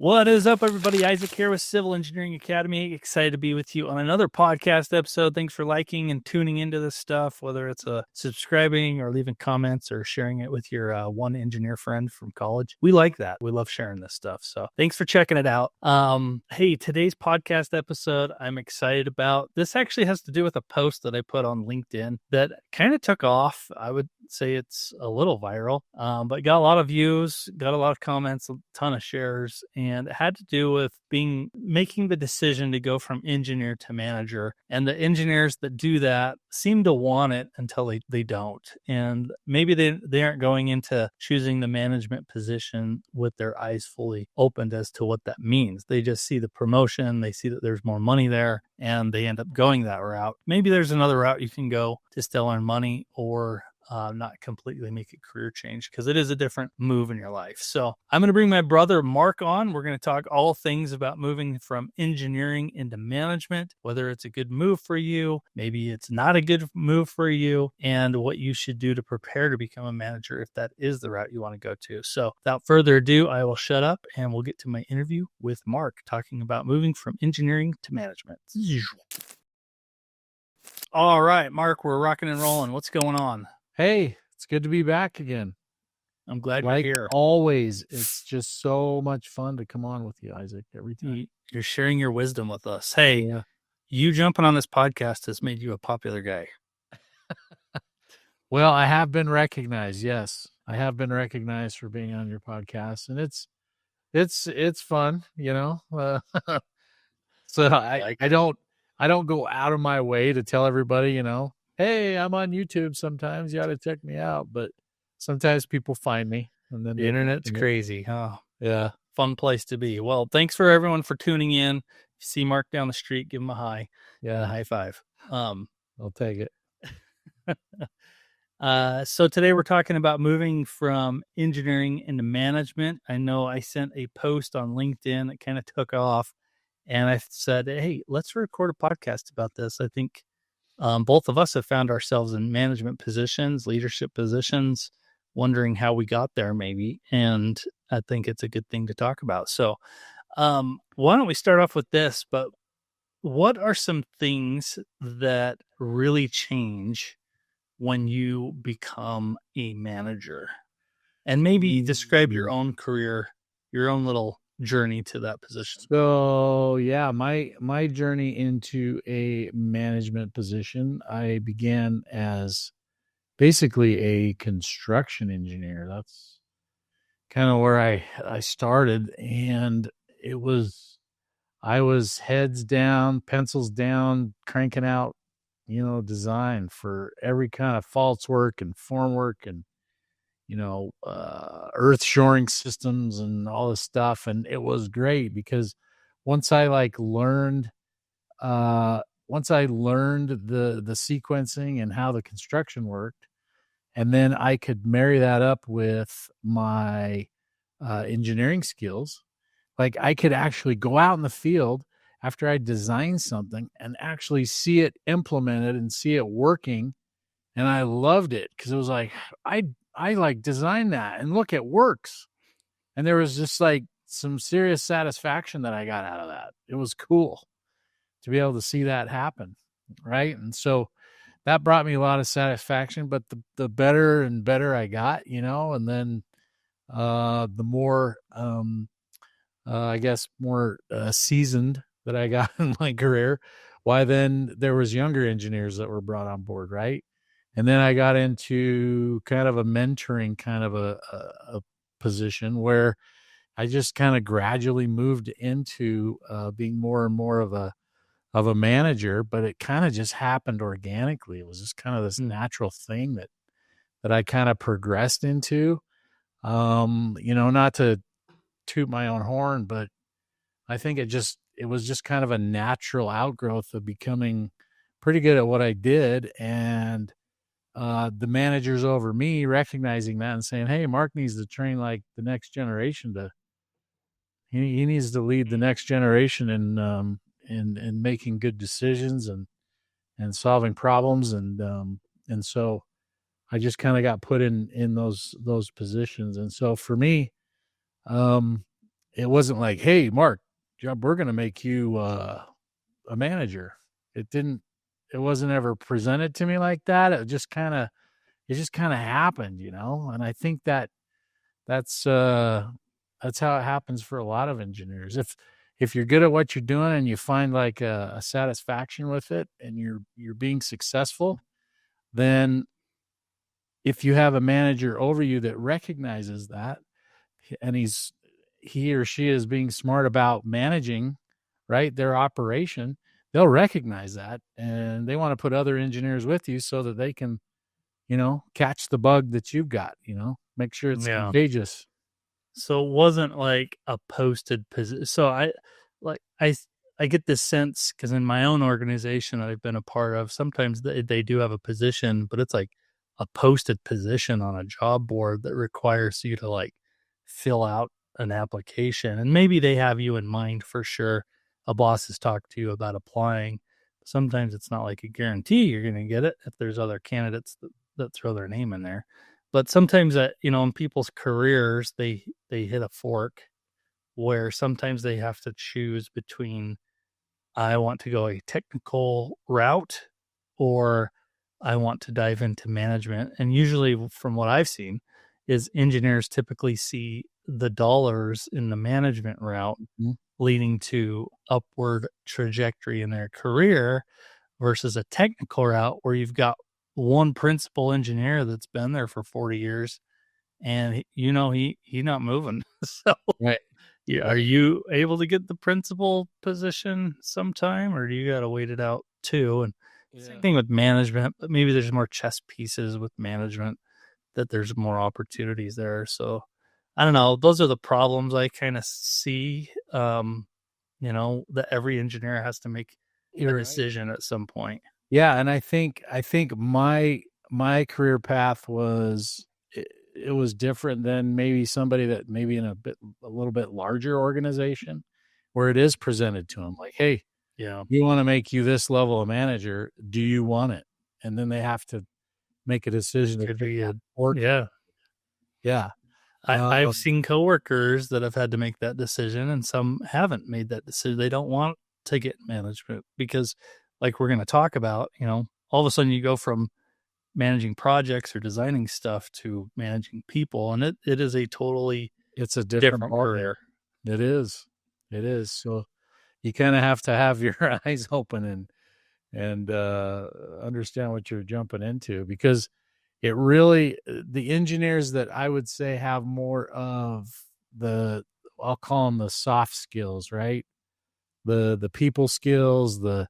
What is up, everybody? Isaac here with Civil Engineering Academy. Excited to be with you on another podcast episode. Thanks for liking and tuning into this stuff, whether it's subscribing or leaving comments or sharing it with your one engineer friend from college. We like that. We love sharing this stuff. So thanks for checking it out. Hey, today's podcast episode I'm excited about. This actually has to do with a post that I put on LinkedIn that kind of took off. I would say it's a little viral, but got a lot of views, got a lot of comments, a ton of shares, and it had to do with making the decision to go from engineer to manager. And the engineers that do that seem to want it until they don't. And maybe they aren't going into choosing the management position with their eyes fully opened as to what that means. They just see the promotion, they see that there's more money there, and they end up going that route. Maybe there's another route you can go to still earn money or not completely make a career change, because it is a different move in your life. So I'm going to bring my brother Mark on. We're going to talk all things about moving from engineering into management, whether it's a good move for you, maybe it's not a good move for you, and what you should do to prepare to become a manager if that is the route you want to go to. So without further ado, I will shut up and we'll get to my interview with Mark, talking about moving from engineering to management. All right, Mark, we're rocking and rolling. What's going on? Hey, it's good to be back again. I'm glad you're here. Always, it's just so much fun to come on with you, Isaac, every time. You're sharing your wisdom with us. Hey, You jumping on this podcast has made you a popular guy. Well, I have been recognized. Yes, I have been recognized for being on your podcast, and it's fun, you know. So I don't go out of my way to tell everybody, you know, hey, I'm on YouTube sometimes. You ought to check me out. But sometimes people find me. And then the internet's crazy. Oh, yeah. Fun place to be. Well, thanks for everyone for tuning in. If you see Mark down the street, give him a hi. Yeah. A high five. I'll take it. So today we're talking about moving from engineering into management. I know I sent a post on LinkedIn that kind of took off, and I said, hey, let's record a podcast about this. I think both of us have found ourselves in management positions, leadership positions, wondering how we got there maybe. And I think it's a good thing to talk about. So why don't we start off with this, but what are some things that really change when you become a manager? And maybe describe your own career, your own little journey to that position. So yeah, my journey into a management position, I began as basically a construction engineer. That's kind of where I started, and I was heads down, pencils down, cranking out, you know, design for every kind of faults work and form work and, you know, earth shoring systems and all this stuff. And it was great because once I learned the sequencing and how the construction worked, and then I could marry that up with my engineering skills. Like I could actually go out in the field after I designed something and actually see it implemented and see it working. And I loved it because it was like, I like designed that and look, it works. And there was just like some serious satisfaction that I got out of that. It was cool to be able to see that happen. Right. And so that brought me a lot of satisfaction, but the better and better I got, you know, and then the more, I guess more seasoned that I got in my career, why then there was younger engineers that were brought on board. Right. And then I got into kind of a mentoring kind of a position where I just kind of gradually moved into being more and more of a manager, but it kind of just happened organically. It was just kind of this natural thing that I kind of progressed into. You know, not to toot my own horn, but I think it was just kind of a natural outgrowth of becoming pretty good at what I did. And the managers over me recognizing that and saying, hey, Mark needs to train like the next generation he needs to lead the next generation in making good decisions and solving problems. And so I just kind of got put in those positions. And so for me, it wasn't like, hey, Mark, we're going to make you a manager. It didn't. It wasn't ever presented to me like that. It just kind of happened, you know. And I think that's that's how it happens for a lot of engineers. If you're good at what you're doing and you find like a satisfaction with it, and you're being successful, then if you have a manager over you that recognizes that, and he or she is being smart about managing, right, their operation, they'll recognize that, and they want to put other engineers with you so that they can, catch the bug that you've got, make sure it's Yeah. contagious. So it wasn't like a posted position. So like I get this sense because in my own organization I've been a part of, sometimes they do have a position, but it's like a posted position on a job board that requires you to like fill out an application. And maybe they have you in mind for sure. A boss has talked to you about applying. Sometimes it's not like a guarantee you're going to get it if there's other candidates that throw their name in there. But sometimes that, in people's careers, they hit a fork where sometimes they have to choose between I want to go a technical route or I want to dive into management. And usually from what I've seen is engineers typically see the dollars in the management route Mhm. leading to upward trajectory in their career versus a technical route where you've got one principal engineer that's been there for 40 years and he not moving. So Right. yeah, are Right. you able to get the principal position sometime, or do you got to wait it out too? And same Yeah. thing with management, but maybe there's more chess pieces with management that there's more opportunities there. So I don't know. Those are the problems I kind of see. That every engineer has to make a You're right. decision at some point. Yeah, and I think my career path was it was different than maybe somebody that maybe in a little bit larger organization where it is presented to them like, hey, Yeah, we want to make you this level of manager. Do you want it? And then they have to make a decision to could take be that a fork. yeah. Yeah. I've Um, seen coworkers that have had to make that decision, and some haven't made that decision. They don't want to get management because, like we're going to talk about, all of a sudden you go from managing projects or designing stuff to managing people, and it is a totally it's a different different ballgame. career. It is. It is. So you kind of have to have your eyes open and understand what you're jumping into, because it really, the engineers that I would say have more of the, I'll call them the soft skills, right? The people skills, the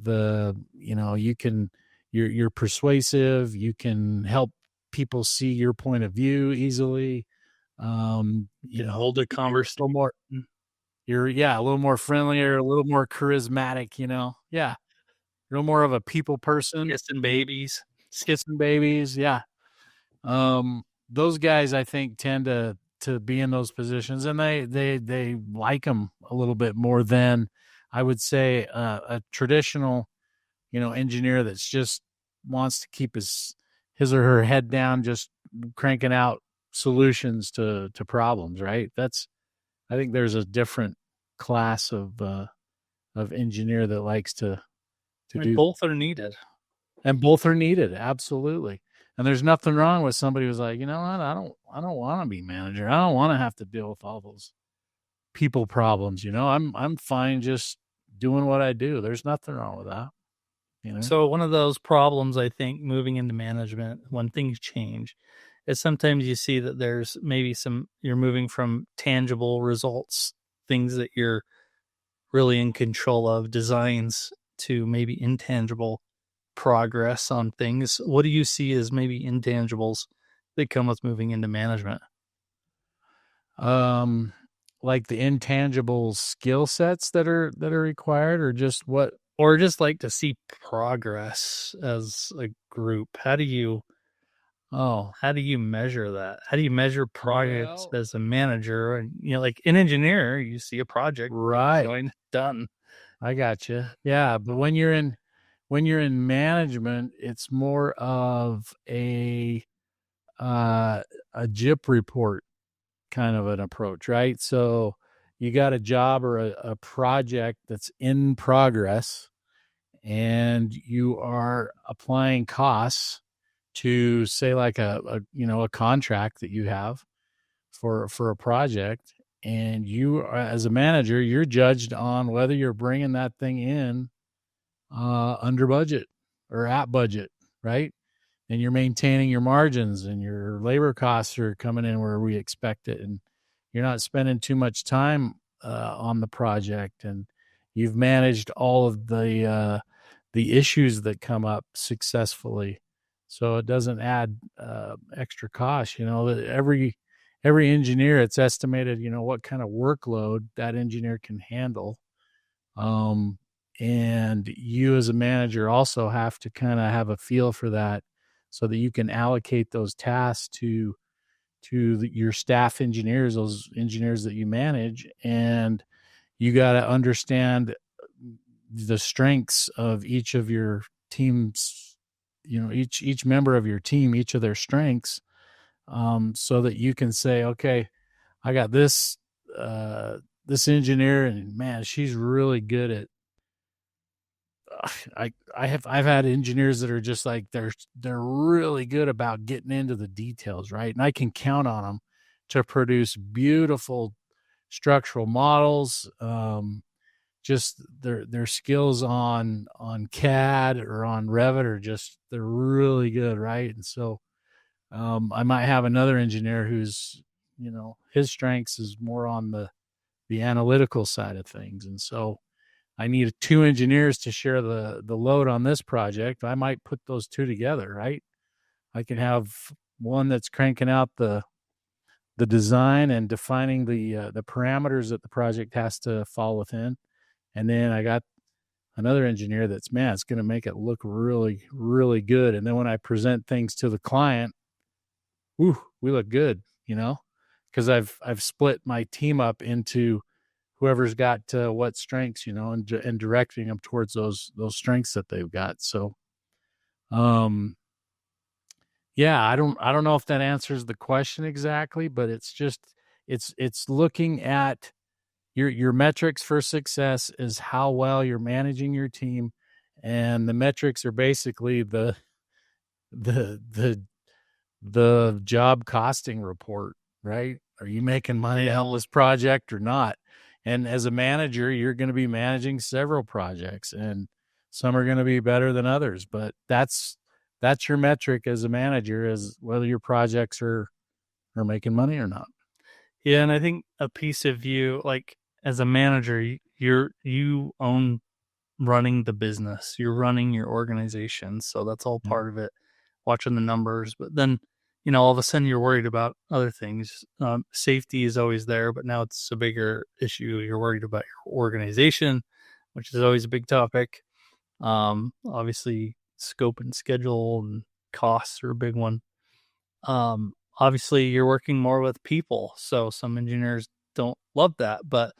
you can, you're persuasive, you can help people see your point of view easily. You can hold a You're a little conversation. more, you're, yeah, a little more friendlier, a little more charismatic, yeah, you're more of a people person, Kissing babies. kissing babies, yeah. Those guys I think tend to be in those positions, and they like them a little bit more than I would say a traditional, engineer that's just wants to keep his or her head down, just cranking out solutions to problems, right? That's, I think there's a different class of engineer that likes to And do, both are needed. and both are needed, absolutely. And there's nothing wrong with somebody who's like, you know what, I don't want to be manager, I don't want to have to deal with all those people problems, I'm fine just doing what I do. There's nothing wrong with that. So one of those problems I think moving into management when things change is sometimes you see that there's maybe you're moving from tangible results, things that you're really in control of, designs, to maybe intangible progress on things. What do you see as maybe intangibles that come with moving into management? um like the intangible skill sets that are required, or just what? Or just like to see progress as a group. Oh, How do you measure that? How do you measure progress well, as a manager? And like an engineer, you see a project, get right, going, done. I got you. Yeah, but when you're in management, it's more of uh a JIP report kind of an approach, right? So you got a job or a project that's in progress, and you are applying costs to, say, like a contract that you have for a project, and you are, as a manager, you're judged on whether you're bringing that thing in under budget or at budget, right? And you're maintaining your margins, and your labor costs are coming in where we expect it, and you're not spending too much time on the project, and you've managed all of the issues that come up successfully, so it doesn't add extra cost. Every engineer, it's estimated, what kind of workload that engineer can handle. And you as a manager also have to kind of have a feel for that, so that you can allocate those tasks to your staff engineers, those engineers that you manage. And you got to understand the strengths of each of your teams, each member of your team, each of their strengths, so that you can say, okay, I got this engineer, and man, she's really good at. I've had engineers that are just like, they're really good about getting into the details, right? And I can count on them to produce beautiful structural models. Just their skills on CAD or on Revit are just, they're really good, right? And so I might have another engineer who's, his strengths is more on the analytical side of things, and so I need two engineers to share the load on this project. I might put those two together, right? I can have one that's cranking out the design and defining the parameters that the project has to fall within, and then I got another engineer that's, man, it's going to make it look really, really good. And then when I present things to the client, whew, we look good, because I've split my team up into whoever's got what strengths, and directing them towards those strengths that they've got. So, yeah, I don't know if that answers the question exactly, but it's just, it's looking at your metrics for success is how well you're managing your team, and the metrics are basically the the the job costing report, right? Are you making money on this project or not? And as a manager, you're going to be managing several projects, and some are going to be better than others, but that's your metric as a manager, is whether your projects are making money or not. Yeah, and I think a piece of you, like as a manager, you own running the business. You're running your organization, so that's all part of it. Watching the numbers, but then all of a sudden you're worried about other things. Safety is always there, but now it's a bigger issue. You're worried about your organization, which is always a big topic. Obviously, scope and schedule and costs are a big one. Obviously, you're working more with people, so some engineers don't love that, but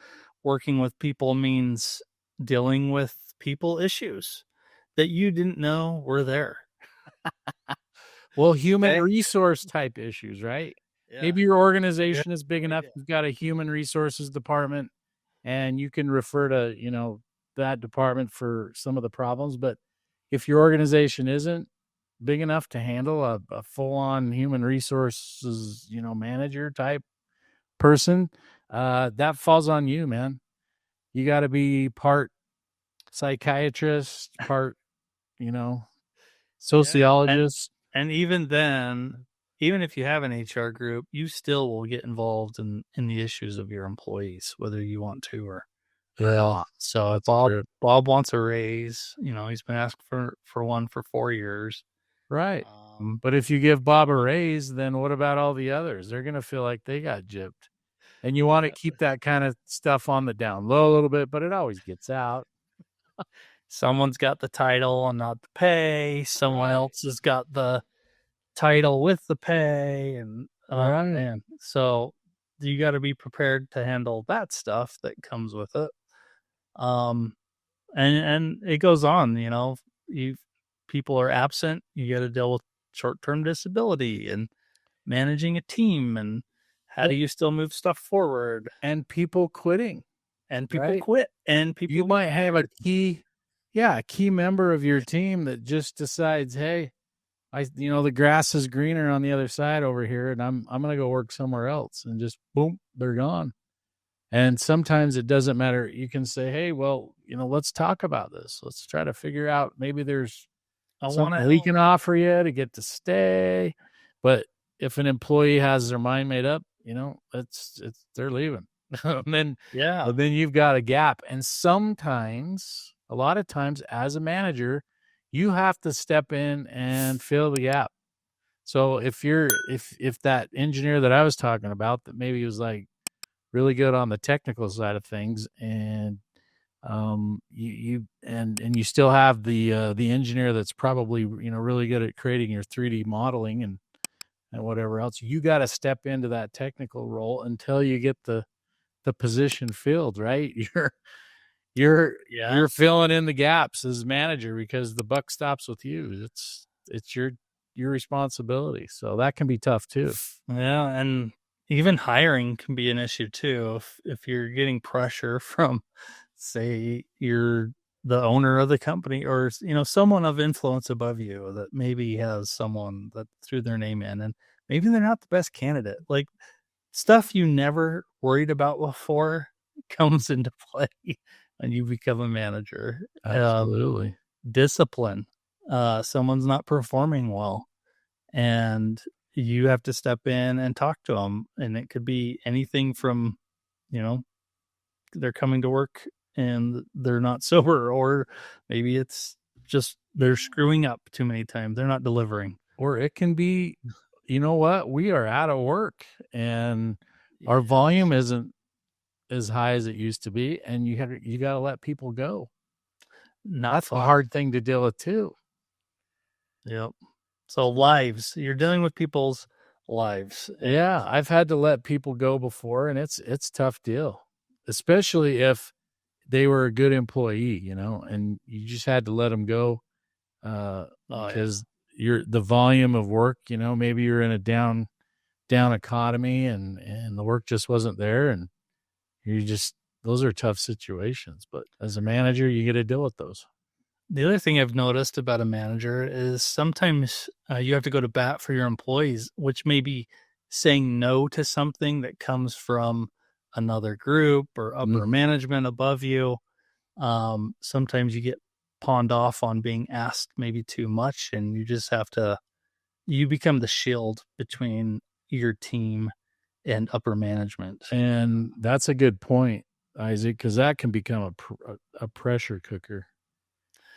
working with people means dealing with people issues that you didn't know were there. Well, human resource type issues, right? Yeah. Maybe your organization is big enough, you've got a human resources department, and you can refer to, that department for some of the problems. But if your organization isn't big enough to handle a full-on human resources, manager type person, that falls on you, man. You got to be part psychiatrist, part, sociologist. And even then, even if you have an HR group, you still will get involved in the issues of your employees, whether you want to or not. So if Bob wants a raise, he's been asked for one for 4 years. Right. But if you give Bob a raise, then what about all the others? They're going to feel like they got gypped. And you want to keep that kind of stuff on the down low a little bit, but it always gets out. Someone's got the title and not the pay. Someone else has got the title with the pay, and man, so you got to be prepared to handle that stuff that comes with it. And it goes on. People are absent. You got to deal with short-term disability and managing a team and How do you still move stuff forward? And people quitting, And people right? quit, and You people might have a key, yeah, a key member of your team that just decides, hey, the grass is greener on the other side over here, and I'm gonna go work somewhere else, and just boom, they're gone. And sometimes it doesn't matter. You can say, hey, well, let's talk about this. Let's try to figure out, maybe there's I want something to we can offer you to get to stay. But if an employee has their mind made up, it's they're leaving. and then yeah. then you've got a gap. And sometimes, a lot of times, as a manager, you have to step in and fill the gap. So if that engineer that I was talking about, that maybe was like really good on the technical side of things, and you still have the engineer that's probably really good at creating your 3D modeling and whatever else, you got to step into that technical role until you get the position filled, right? you're Yeah. you're filling in the gaps as manager, because the buck stops with you. It's your responsibility, so that can be tough too. Yeah, and even hiring can be an issue too. If you're getting pressure from, say, you're the owner of the company, or someone of influence above you that maybe has someone that threw their name in, and maybe they're not the best candidate. Like, stuff you never worried about before comes into play when you become a manager. Absolutely. Discipline. Someone's not performing well, and you have to step in and talk to them. And it could be anything from, you know, they're coming to work and they're not sober, or maybe it's just they're screwing up too many times. They're not delivering. Or it can be, what, we are out of work, and our Yeah. volume isn't as high as it used to be, and you got to let people go. Not That's a fun. hard thing to deal with too. Yep. So lives, you're dealing with people's lives. Yeah, I've had to let people go before, and it's tough deal, especially if they were a good employee, and you just had to let them go, Oh yeah. because the volume of work, maybe you're in a down economy, and the work just wasn't there, and those are tough situations. But as a manager, you get to deal with those. The other thing I've noticed about a manager is sometimes you have to go to bat for your employees, which may be saying no to something that comes from another group or Mm. upper management above you. Sometimes you get pawned off on being asked maybe too much, and you just have to, you become the shield between your team and upper management. And that's a good point, Isaac, because that can become a pressure cooker.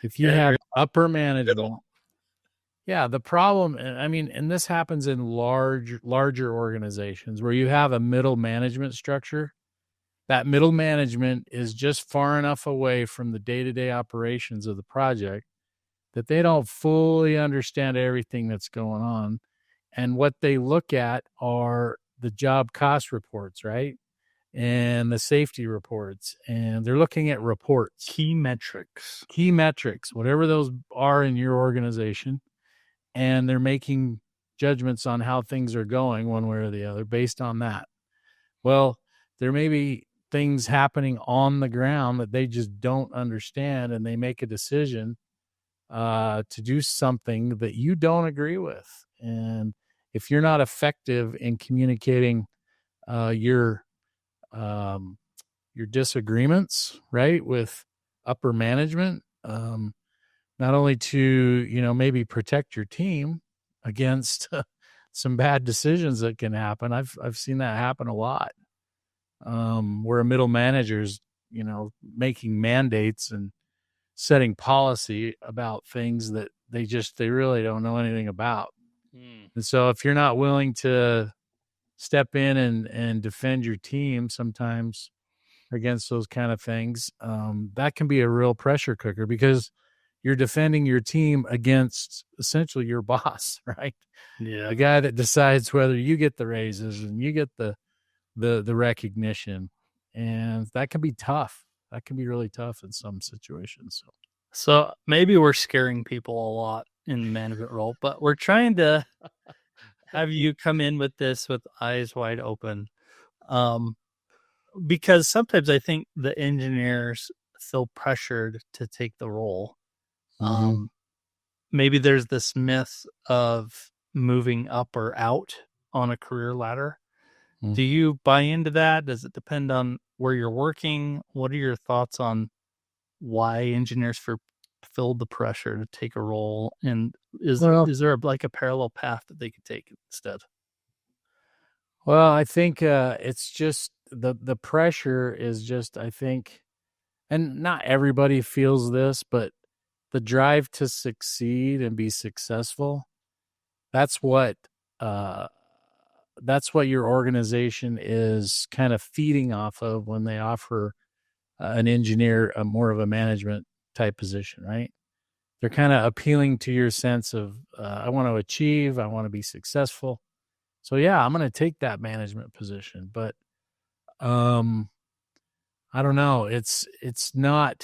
If you Yeah, have you're upper in the management, middle. yeah, the problem, I mean, and this happens in larger organizations where you have a middle management structure. That middle management is just far enough away from the day-to-day operations of the project that they don't fully understand everything that's going on. And what they look at are the job cost reports, right? And the safety reports. And they're looking at reports, key metrics, whatever those are in your organization. And they're making judgments on how things are going one way or the other based on that. Well, there may be things happening on the ground that they just don't understand, and they make a decision to do something that you don't agree with. And if you're not effective in communicating uh, your um, your disagreements, right, with upper management, not only to maybe protect your team against some bad decisions that can happen. I've seen that happen a lot, where a middle manager's making mandates and setting policy about things that they really don't know anything about. Hmm. And so if you're not willing to step in and defend your team sometimes against those kind of things, that can be a real pressure cooker, because you're defending your team against essentially your boss, right? Yeah. The guy that decides whether you get the raises and you get the recognition. And that can be tough. That can be really tough in some situations. So maybe we're scaring people a lot in the management role, but we're trying to have you come in with this with eyes wide open? Um, because sometimes I think the engineers feel pressured to take the role. Mm-hmm. Um, maybe there's this myth of moving up or out on a career ladder. Mm. Do you buy into that? Does it depend on where you're working? What are your thoughts on why engineers feel the pressure to take a role? And Well, is there like a parallel path that they could take instead? I think it's just the pressure is just, I think, and not everybody feels this, but the drive to succeed and be successful, that's what uh that's what your organization is kind of feeding off of when they offer an engineer a more of a management type position, right? They're kind of appealing to your sense of I want to achieve, I want to be successful. So yeah, I'm going to take that management position, but um I don't know. It's not,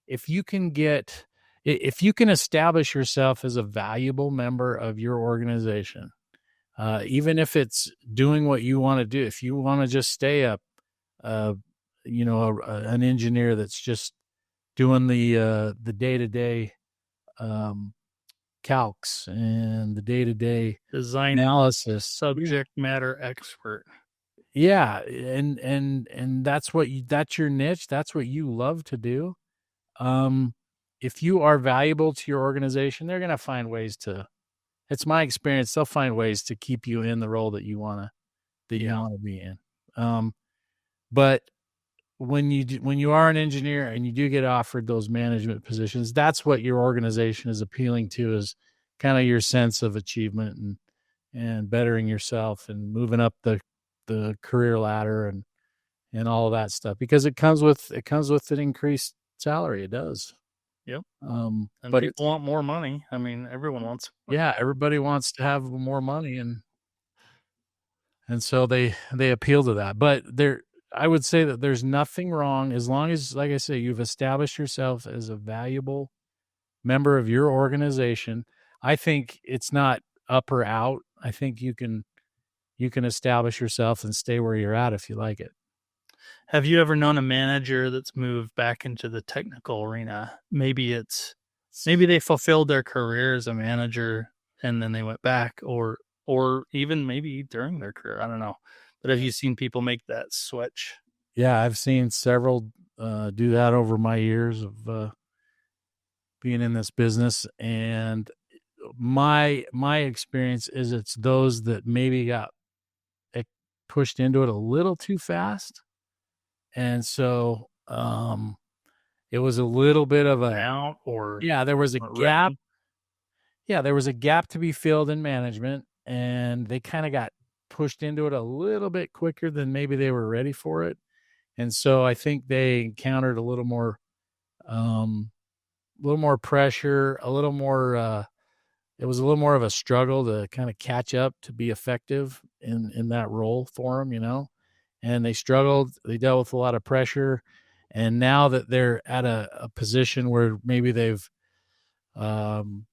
if you can get, if you can establish yourself as a valuable member of your organization, even if it's doing what you want to do, if you want to just stay up, uh, an engineer that's just doing the day to day calcs and the day to day Design analysis. subject matter expert. Yeah, and that's your niche. That's what you love to do. Um, if you are valuable to your organization, they're going to find ways to. It's my experience. They'll find ways to keep you in the role that you Yeah. want to be in. But when you are an engineer and you do get offered those management positions, that's what your organization is appealing to, is kind of your sense of achievement and bettering yourself and moving up the career ladder and all of that stuff, because it comes with an increased salary. It does. Yep. And But it's, people want more money. I mean, everyone wants more. yeah, everybody wants to have more money, and so they appeal to that. But there, I would say that there's nothing wrong, as long as, like I say, you've established yourself as a valuable member of your organization. I think it's not up or out. I think you can establish yourself and stay where you're at if you like it. Have you ever known a manager that's moved back into the technical arena? Maybe they fulfilled their career as a manager and then they went back, or even maybe during their career. I don't know. But have you seen people make that switch? Yeah, I've seen several do that over my years of being in this business, and my experience is it's those that maybe got pushed into it a little too fast, and so it was a little bit of a, Out or yeah, there was a gap. ready? Yeah, there was a gap to be filled in management, and they kind of got pushed into it a little bit quicker than maybe they were ready for it. And so I think they encountered a little more pressure, a little more it was a little more of a struggle to kind of catch up to be effective in that role for them, you know. And they struggled, they dealt with a lot of pressure, and now that they're at a position where maybe they've um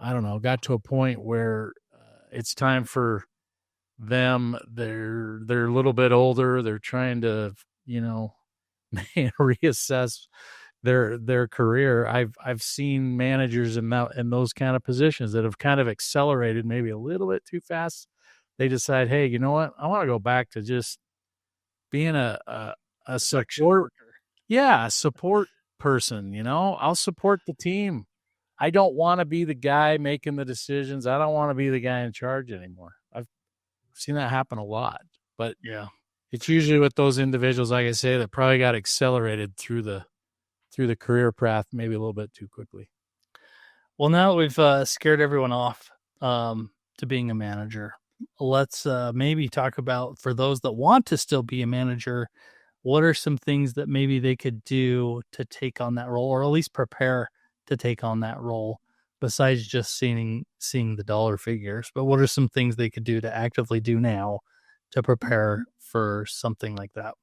I don't know, got to a point where it's time for them. They're a little bit older. They're trying to, you know, reassess their career. I've seen managers in those kind of positions that have kind of accelerated maybe a little bit too fast. They decide, hey, you know what? I want to go back to just being a Production support, worker. yeah, a support person. You know, I'll support the team. I don't want to be the guy making the decisions. I don't want to be the guy in charge anymore. I've seen that happen a lot, but Yeah. it's usually with those individuals, like I say, that probably got accelerated through the career path maybe a little bit too quickly. Well, now that we've scared everyone off to being a manager, let's maybe talk about, for those that want to still be a manager, what are some things that maybe they could do to take on that role, or at least prepare to take on that role, besides just seeing the dollar figures? But what are some things they could do to actively do now to prepare for something like that?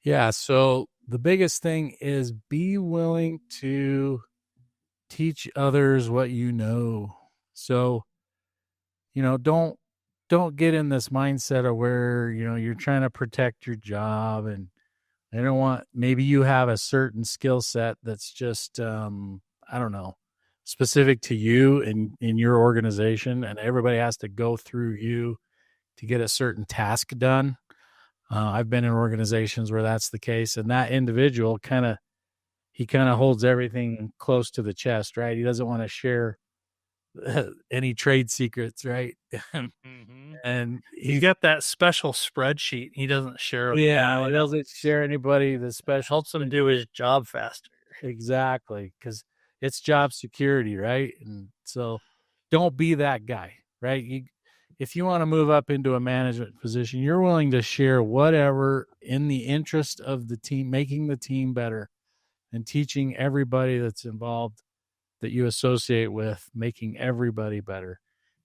Yeah. So the biggest thing is be willing to teach others what you know. So, you know, don't get in this mindset of where, you're trying to protect your job, and they don't want, maybe you have a certain skill set that's just, I don't know, specific to you and in your organization, and everybody has to go through you to get a certain task done. I've been in organizations where that's the case, and that individual he kind of holds everything close to the chest, right? He doesn't want to share any trade secrets, right? Mm-hmm. And He's got that special spreadsheet. He doesn't share with yeah, he anyone doesn't else. share anybody the It special. helps him do his job faster. Exactly, because it's job security, right? And so, don't be that guy, right? If you want to move up into a management position, you're willing to share whatever in the interest of the team, making the team better, and teaching everybody that's involved that you associate with, making everybody better.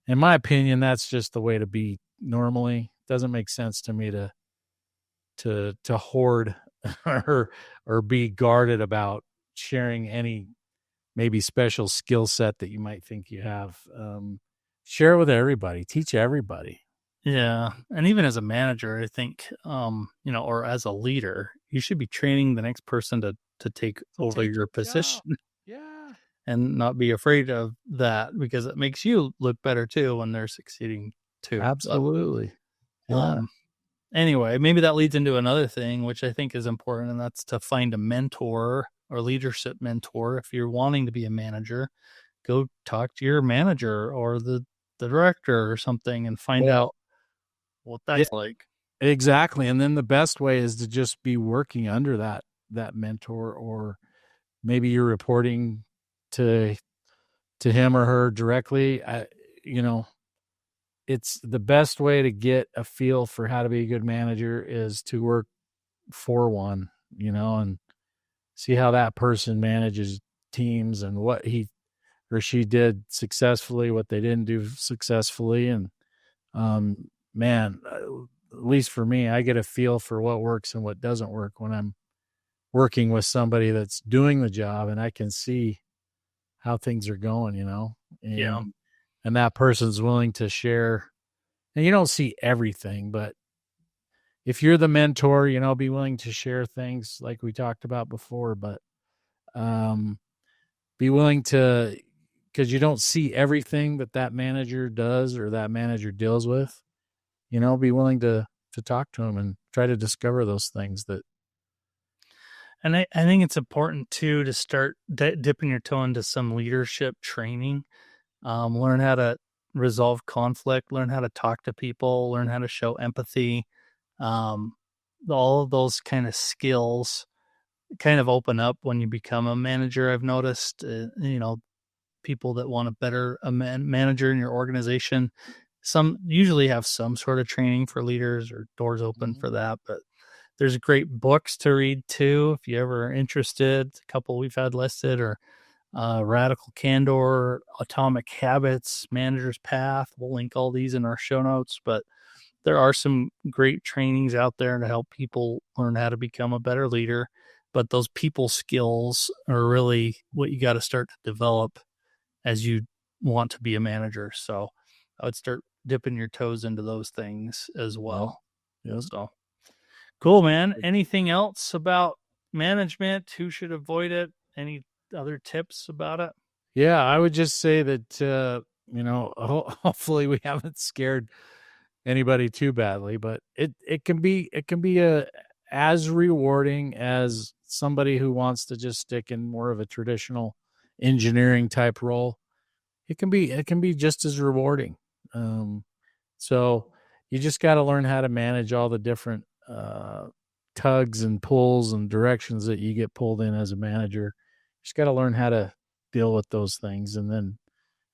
In my opinion, that's just the way to be normally. It doesn't make sense to me to hoard or be guarded about sharing any maybe special skill set that you might think you have. Share with everybody, teach everybody. Yeah. And even as a manager, I think, or as a leader, you should be training the next person to take over Take your your job. position Yeah, and not be afraid of that because it makes you look better too when they're succeeding too. But, absolutely. Yeah. um, anyway, maybe that leads into another thing, which I think is important, and that's to find a mentor or leadership mentor. If you're wanting to be a manager, go talk to your manager or the director or something and find Well, out what yeah, that's like. exactly. And then the best way is to just be working under that mentor, or maybe you're reporting to him or her directly. You know, it's the best way to get a feel for how to be a good manager is to work for one, and see how that person manages teams and what he or she did successfully, what they didn't do successfully. And man, at least for me, I get a feel for what works and what doesn't work when I'm working with somebody that's doing the job, and I can see how things are going, Yeah. and that person's willing to share. And you don't see everything, but if you're the mentor, be willing to share things like we talked about before, but um, be willing to, because you don't see everything that manager does or that manager deals with, be willing to talk to them and try to discover those things that. And I think it's important too to start dipping your toe into some leadership training. Learn how to resolve conflict, learn how to talk to people, learn how to show empathy. Um, all of those kind of skills kind of open up when you become a manager. I've noticed, people that want a better manager in your organization, some usually have some sort of training for leaders or doors open Mhm. for that. But there's great books to read too if you ever are interested. A couple we've had listed or Radical Candor, Atomic Habits, Manager's Path. We'll link all these in our show notes, but there are some great trainings out there to help people learn how to become a better leader. But those people skills are really what you got to start to develop as you want to be a manager. So I would start dipping your toes into those things as Yep. well. Yep. So cool, man. Anything else about management? Who should avoid it? Any other tips about it? Yeah, I would just say that hopefully we haven't scared anybody too badly, but it can be a as rewarding as somebody who wants to just stick in more of a traditional engineering type role. It can be just as rewarding. Um, so you just got to learn how to manage all the different tugs and pulls and directions that you get pulled in as a manager. Just got to learn how to deal with those things, and then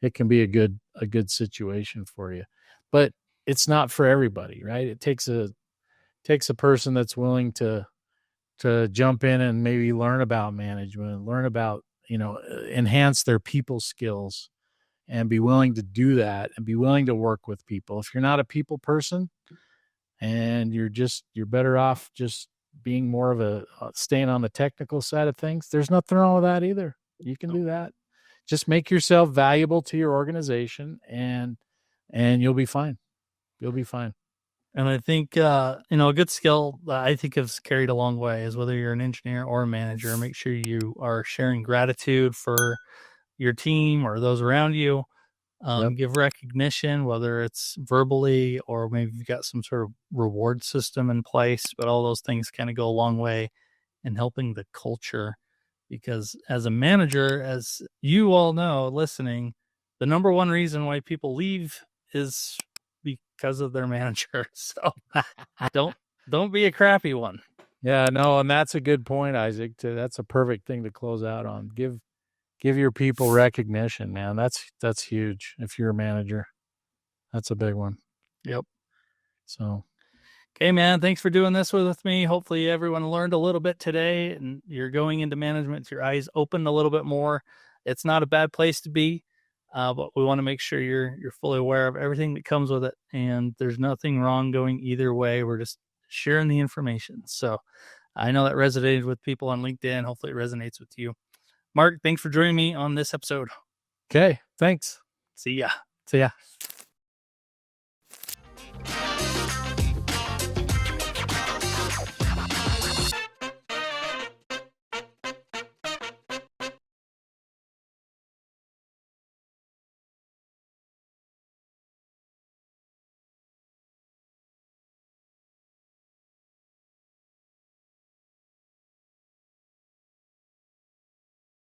it can be a good situation for you. But it's not for everybody, right? It takes a person that's willing to jump in and maybe learn about management, learn about, enhance their people skills, and be willing to do that and be willing to work with people. If you're not a people person and you're better off just being more of a staying on the technical side of things, there's nothing wrong with that either. You can do that. Just make yourself valuable to your organization, and you'll be fine. You'll be fine. And I think, a good skill that I think is carried a long way is whether you're an engineer or a manager, make sure you are sharing gratitude for your team or those around you. Yep. Give recognition, whether it's verbally or maybe you've got some sort of reward system in place, but all those things kind of go a long way in helping the culture. Because as a manager, as you all know, listening, the number one reason why people leave is because of their manager. So don't don't be a crappy one. Yeah, no, and that's a good point, Isaac. That's a perfect thing to close out on. Give your people recognition, man. That's huge. If you're a manager, that's a big one. Yep. So, Okay, man. Thanks for doing this with me. Hopefully, everyone learned a little bit today, and you're going into management with your eyes open a little bit more. It's not a bad place to be, but we want to make sure you're fully aware of everything that comes with it, and there's nothing wrong going either way. We're just sharing the information. So, I know that resonated with people on LinkedIn. Hopefully, it resonates with you. Mark, thanks for joining me on this episode. okay, thanks. See ya. See ya.